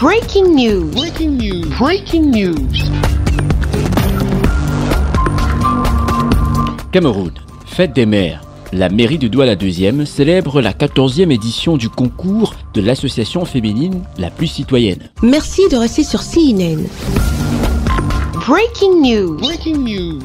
Breaking news. Breaking news. Breaking news. Cameroun, fête des mères. La mairie de Douala 2e célèbre la 14e édition du concours de l'association féminine la plus citoyenne. Merci de rester sur CNN. Breaking news. Breaking news.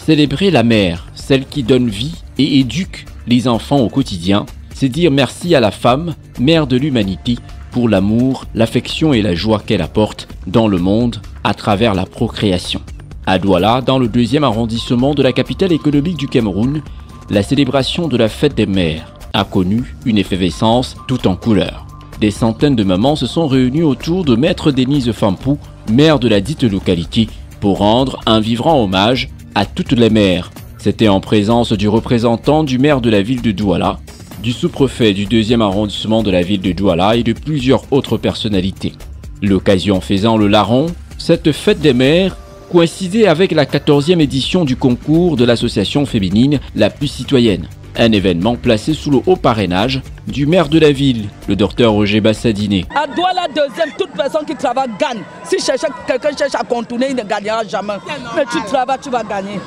Célébrer la mère, celle qui donne vie et éduque les enfants au quotidien, c'est dire merci à la femme, mère de l'humanité, pour l'amour, l'affection et la joie qu'elle apporte dans le monde à travers la procréation. À Douala, dans le 2e arrondissement de la capitale économique du Cameroun, la célébration de la fête des mères a connu une effervescence tout en couleurs. Des centaines de mamans se sont réunies autour de Maître Denise Fampou, maire de la dite localité, pour rendre un vibrant hommage à toutes les mères. C'était en présence du représentant du maire de la ville de Douala, du sous-préfet du 2e arrondissement de la ville de Douala et de plusieurs autres personnalités. L'occasion faisant le larron, cette fête des mères coïncidait avec la 14e édition du concours de l'association féminine la plus citoyenne. Un événement placé sous le haut parrainage du maire de la ville, le docteur Roger Bassadiné. À Douala 2e, toute personne qui travaille gagne. Si quelqu'un cherche à contourner, il ne gagnera jamais. Mais tu travailles, tu vas gagner.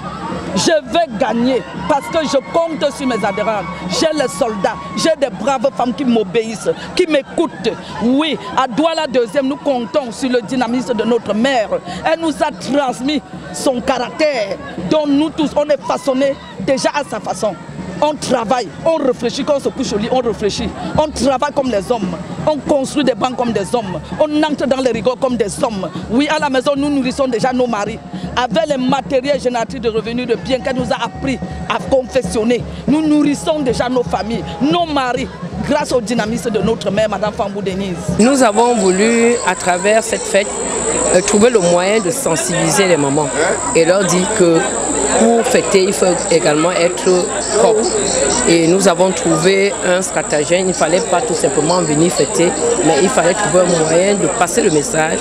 Je vais gagner parce que je compte sur mes adhérents. J'ai les soldats, j'ai des braves femmes qui m'obéissent, qui m'écoutent. Oui, à Douala 2e, nous comptons sur le dynamisme de notre mère. Elle nous a transmis son caractère, dont nous tous, on est façonnés déjà à sa façon. On travaille, on réfléchit, quand on se couche au lit, on réfléchit. On travaille comme les hommes, on construit des banques comme des hommes, on entre dans les rigoles comme des hommes. Oui, à la maison, nous nourrissons déjà nos maris. Avec les matériels génératifs de revenus de biens qu'elle nous a appris à confectionner, nous nourrissons déjà nos familles, nos maris, grâce au dynamisme de notre mère, Madame Fampou Denise. Nous avons voulu, à travers cette fête, trouver le moyen de sensibiliser les mamans et leur dire que pour fêter, il faut également être propre. Et nous avons trouvé un stratagème. Il ne fallait pas tout simplement venir fêter, mais il fallait trouver un moyen de passer le message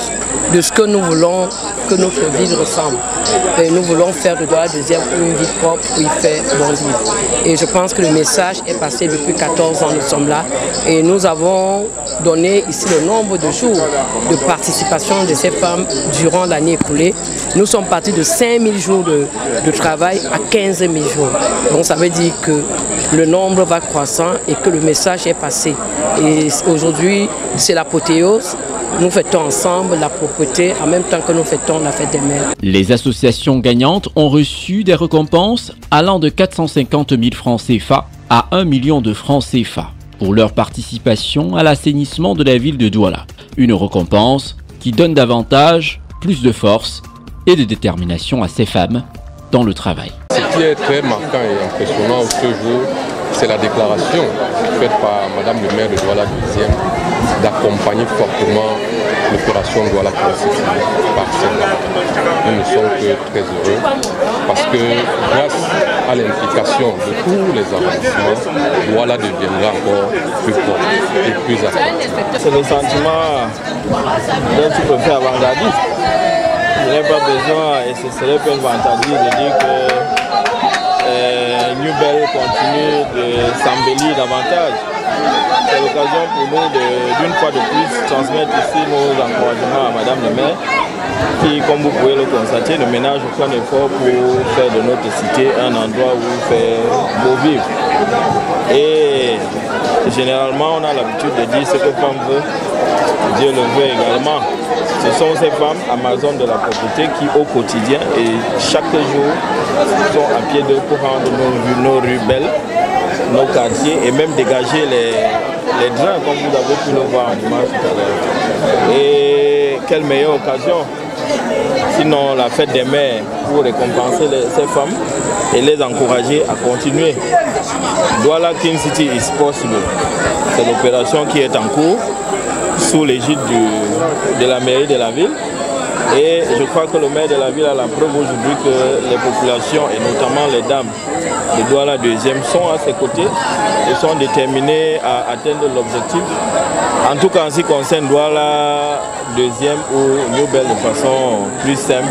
de ce que nous voulons que notre vie ressemble. Et nous voulons faire de Douala 2e une vie propre où il fait bon vivre. Et je pense que le message est passé depuis 14 ans, nous sommes là. Et nous avons donné ici le nombre de jours de participation de ces femmes durant l'année écoulée. Nous sommes partis de 5000 jours de travail à 15 000 jours. Donc ça veut dire que le nombre va croissant et que le message est passé. Et aujourd'hui, c'est l'apothéose. Nous fêtons ensemble la propreté en même temps que nous fêtons la fête des mères. Les associations gagnantes ont reçu des récompenses allant de 450 000 francs CFA à 1 million de francs CFA pour leur participation à l'assainissement de la ville de Douala. Une récompense qui donne davantage, plus de force et de détermination à ces femmes dans le travail. Ce qui est très marquant et impressionnant ce jour, c'est la déclaration faite par Madame le maire de Douala 2e d'accompagner fortement l'opération Douala constituée par cette dame. Nous ne sommes que très heureux parce que grâce à l'implication de tous les arrondissements, Douala deviendra encore plus propre et plus attractif. C'est le sentiment d'un sous-préfet avant-gardiste. Je n'ai pas besoin, et ce serait pas une vantage de dire que New Bell continue de s'embellir davantage. C'est l'occasion pour nous d'une fois de plus transmettre ici nos encouragements à Madame le maire qui, comme vous pouvez le constater, ne ménage aucun effort pour faire de notre cité un endroit où faire beau vivre. Et généralement, on a l'habitude de dire ce que femme veut, Dieu le veut également. Ce sont ces femmes amazones de la propreté qui, au quotidien et chaque jour, sont à pied d'œuvre pour rendre nos rues belles, nos quartiers et même dégager les drains, comme vous avez pu le voir en image tout à l'heure. Et quelle meilleure occasion, sinon la fête des mères, pour récompenser ces femmes et les encourager à continuer. Douala Clean City is possible. C'est l'opération qui est en cours sous l'égide de la mairie de la ville. Et je crois que le maire de la ville a la preuve aujourd'hui que les populations, et notamment les dames de Douala 2e, sont à ses côtés et sont déterminées à atteindre l'objectif. En tout cas, en ce qui concerne Douala 2e ou New Bell de façon plus simple,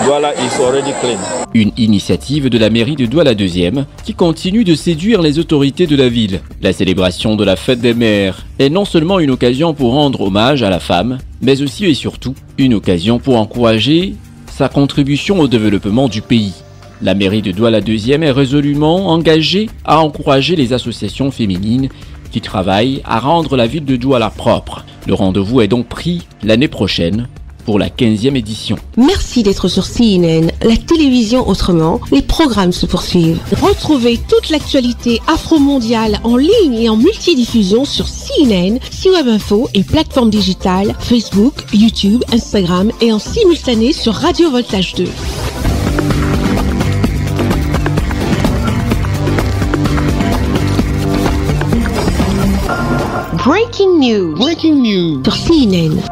Douala is already clean. Une initiative de la mairie de Douala 2e qui continue de séduire les autorités de la ville. La célébration de la fête des mères est non seulement une occasion pour rendre hommage à la femme, mais aussi et surtout une occasion pour encourager sa contribution au développement du pays. La mairie de Douala 2e est résolument engagée à encourager les associations féminines qui travaillent à rendre la ville de Douala propre. Le rendez-vous est donc pris l'année prochaine pour la 15e édition. Merci d'être sur CNN, la télévision autrement. Les programmes se poursuivent. Retrouvez toute l'actualité afro-mondiale en ligne et en multidiffusion sur CNN, C-Web Info et plateformes digitales, Facebook, YouTube, Instagram et en simultané sur Radio Voltage 2. Breaking news. Sur CNN.